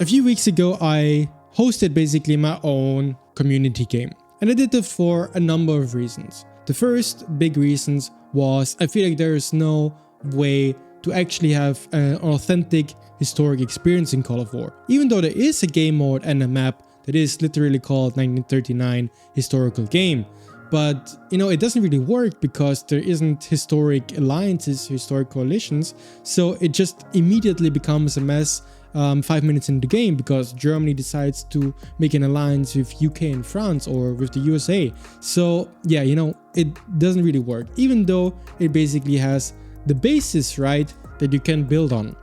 A few weeks ago, I hosted basically my own community game, and I did it for a number of reasons. The first big reasons was I feel like there is no way to actually have an authentic historic experience in Call of War. Even though there is a game mode and a map that is literally called 1939 historical game, but it doesn't really work because there isn't historic alliances, historic coalitions, so it just immediately becomes a mess 5 minutes into the game because Germany decides to make an alliance with UK and France or with the USA. So yeah, it doesn't really work, even though it basically has the basis, right, that you can build on.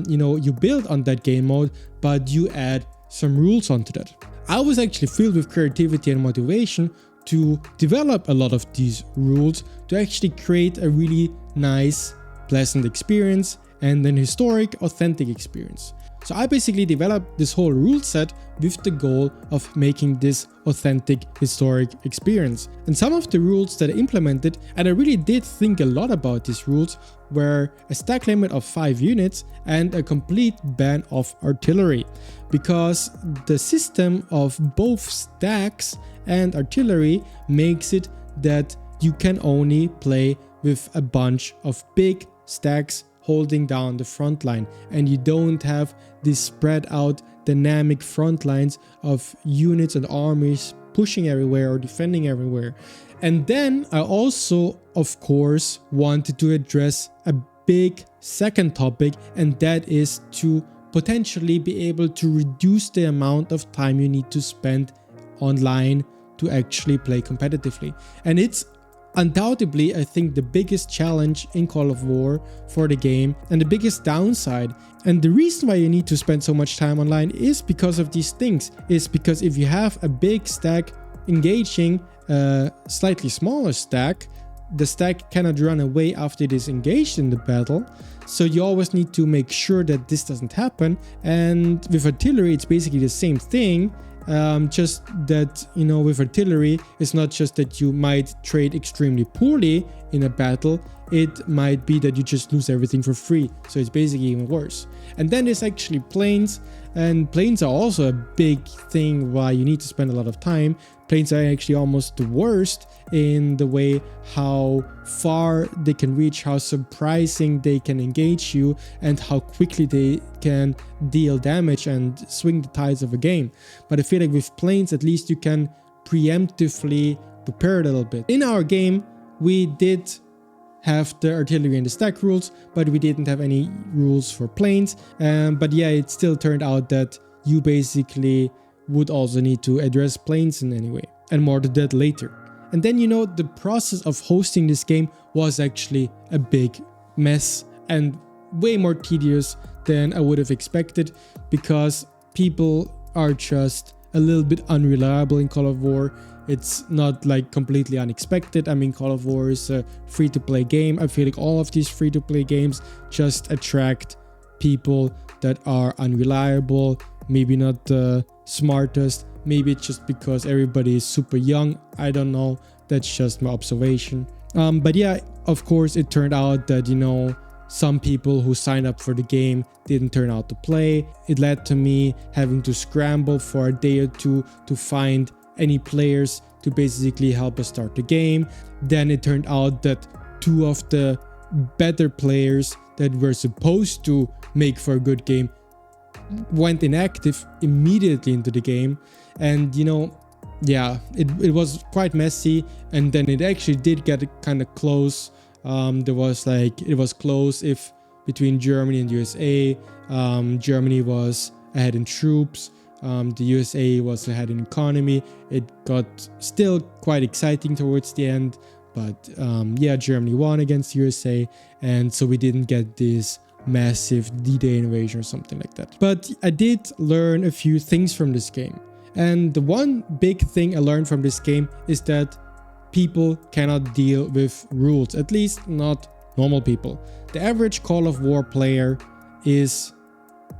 You build on that game mode, but you add some rules onto that. I was actually filled with creativity and motivation to develop a lot of these rules to actually create a really nice, pleasant experience and an historic, authentic experience. So I basically developed this whole rule set with the goal of making this authentic, historic experience. And some of the rules that I implemented, and I really did think a lot about these rules, were a stack limit of 5 units and a complete ban of artillery. Because the system of both stacks and artillery makes it that you can only play with a bunch of big stacks holding down the front line, and you don't have these spread out dynamic front lines of units and armies pushing everywhere or defending everywhere. And then I also, of course, wanted to address a big second topic, and that is to potentially be able to reduce the amount of time you need to spend online to actually play competitively. And it's undoubtedly, I think, the biggest challenge in Call of War for the game and the biggest downside. And the reason why you need to spend so much time online is because of these things. Is because if you have a big stack engaging a slightly smaller stack, the stack cannot run away after it is engaged in the battle. So you always need to make sure that this doesn't happen. And with artillery, it's basically the same thing. Just that, with artillery, it's not just that you might trade extremely poorly in a battle, it might be that you just lose everything for free. So it's basically even worse. And then there's actually planes, and planes are also a big thing why you need to spend a lot of time. Planes are actually almost the worst in the way how far they can reach, how surprising they can engage you, and how quickly they can deal damage and swing the tides of a game. But I feel like with planes, at least you can preemptively prepare a little bit. In our game, we did have the artillery and the stack rules, but we didn't have any rules for planes. But yeah, it still turned out that you basically would also need to address planes in any way, and more to that later. And then, the process of hosting this game was actually a big mess and way more tedious than I would have expected, because people are just a little bit unreliable in Call of War. It's not like completely unexpected. I mean, Call of War is a free-to-play game. I feel like all of these free-to-play games just attract people that are unreliable, maybe not the smartest. Maybe it's just because everybody is super young. I don't know. That's just my observation. But yeah, of course, it turned out that, some people who signed up for the game didn't turn out to play. It led to me having to scramble for a day or two to find any players to basically help us start the game. Then it turned out that 2 of the better players that were supposed to make for a good game went inactive immediately into the game. And yeah, it was quite messy, and then it actually did get kind of close. It was close if between Germany and USA. Germany was ahead in troops. The USA was ahead in economy. It got still quite exciting towards the end, but yeah, Germany won against USA, and so we didn't get this massive D-Day invasion or something like that. But I did learn a few things from this game, and the one big thing I learned from this game is that people cannot deal with rules, at least not normal people. The average Call of War player is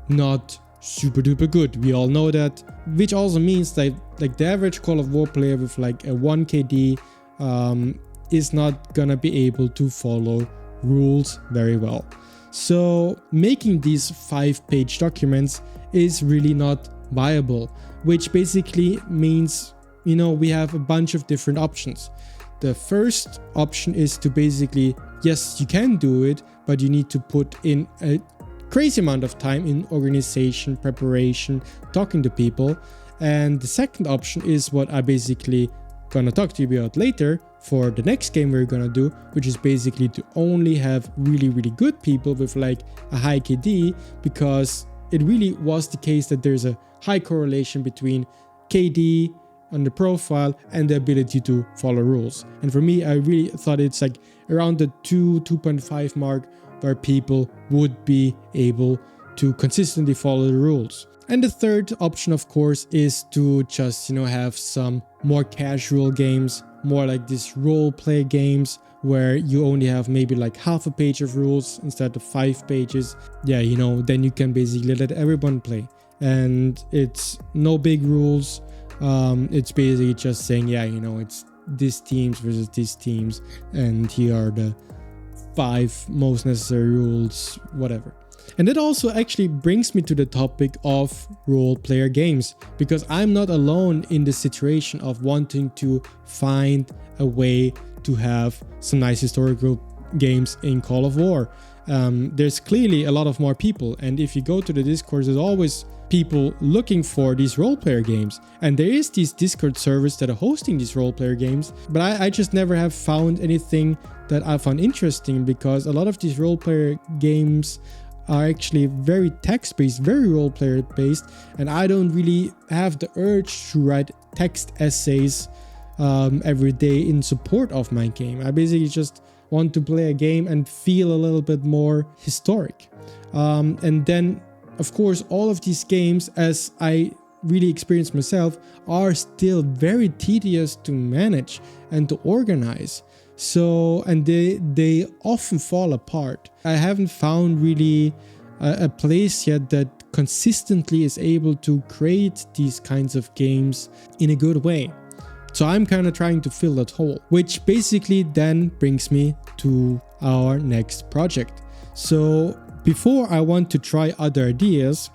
not super duper good. We all know that, which also means that like the average Call of War player with like a 1 KD is not gonna be able to follow rules very well. So making these 5-page documents is really not viable, which basically means, we have a bunch of different options. The first option is to basically, yes, you can do it, but you need to put in a crazy amount of time in organization, preparation, talking to people. And the second option is what I basically gonna talk to you about later for the next game we're gonna do, which is basically to only have really, really good people with like a high KD, because it really was the case that there's a high correlation between KD on the profile and the ability to follow rules. And for me, I really thought it's like around the 2.5 mark where people would be able to consistently follow the rules. And the third option, of course, is to just, have some more casual games, more like these role play games where you only have maybe like half a page of rules instead of 5 pages. Yeah, then you can basically let everyone play. And it's no big rules. It's basically just saying, it's these teams versus these teams, and here are the 5 most necessary rules, whatever. And that also actually brings me to the topic of role player games, because I'm not alone in the situation of wanting to find a way to have some nice historical games in Call of War. There's clearly a lot of more people, and if you go to the Discord, there's always people looking for these role player games, and there is these Discord servers that are hosting these role player games, but I just never have found anything that I found interesting, because a lot of these role player games are actually very text-based, very role player based, and I don't really have the urge to write text essays every day in support of my game. I basically just want to play a game and feel a little bit more historic. And then, of course, all of these games, as I really experienced myself, are still very tedious to manage and to organize. So, and they often fall apart. I haven't found really a place yet that consistently is able to create these kinds of games in a good way. So I'm kind of trying to fill that hole, which basically then brings me to our next project. So before I want to try other ideas,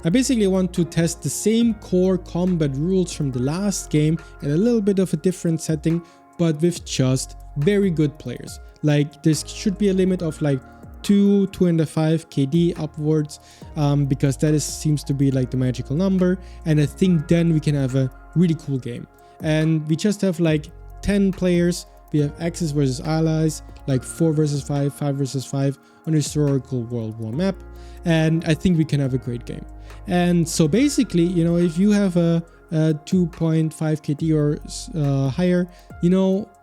I basically want to test the same core combat rules from the last game in a little bit of a different setting, but with just very good players. Like, there should be a limit of like 2.5 KD upwards, because that seems to be like the magical number, and I think then we can have a really cool game. And we just have like 10 players. We have Axis versus Allies, like 4 versus 5, 5 versus 5 on a historical World War map, and I think we can have a great game. And so basically, if you have a 2.5 KD or higher,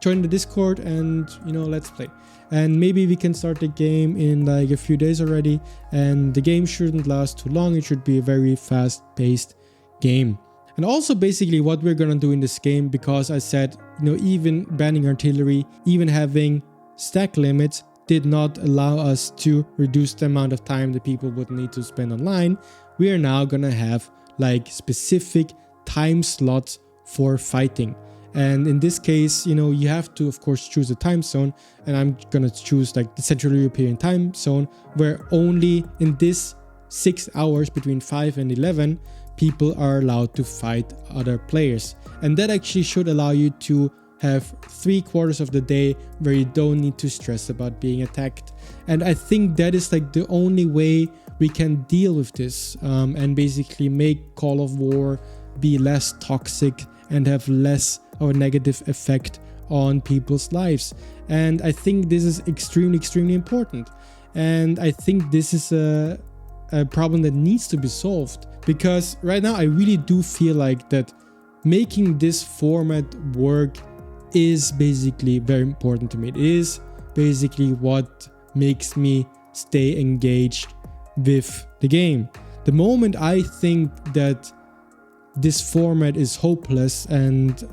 join the Discord and let's play. And maybe we can start the game in like a few days already, and the game shouldn't last too long. It should be a very fast-paced game. And also basically what we're gonna do in this game, because I said, even banning artillery, even having stack limits did not allow us to reduce the amount of time that people would need to spend online. We are now gonna have like specific time slots for fighting. And in this case, you have to, of course, choose a time zone, and I'm gonna choose like the Central European time zone, where only in this 6 hours between 5 and 11, people are allowed to fight other players. And that actually should allow you to have 3/4 of the day where you don't need to stress about being attacked. And I think that is like the only way we can deal with this, and basically make Call of War be less toxic and have less of a negative effect on people's lives. And I think this is extremely important. And I think this is a problem that needs to be solved, because right now I really do feel like that making this format work is basically very important to me. It is basically what makes me stay engaged with the game. The moment I think that this format is hopeless and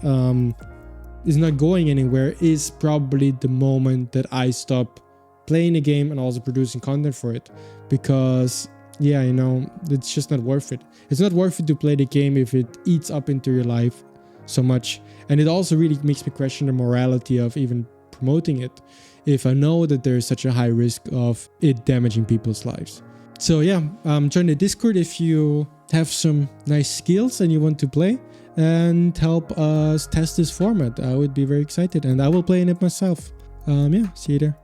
is not going anywhere is probably the moment that I stop playing the game and also producing content for it, because it's just not worth it. It's not worth it to play the game if it eats up into your life so much. And it also really makes me question the morality of even promoting it. if I know that there's such a high risk of it damaging people's lives. So yeah, join the Discord if you have some nice skills and you want to play, and help us test this format. I would be very excited, and I will play in it myself. Yeah, see you there.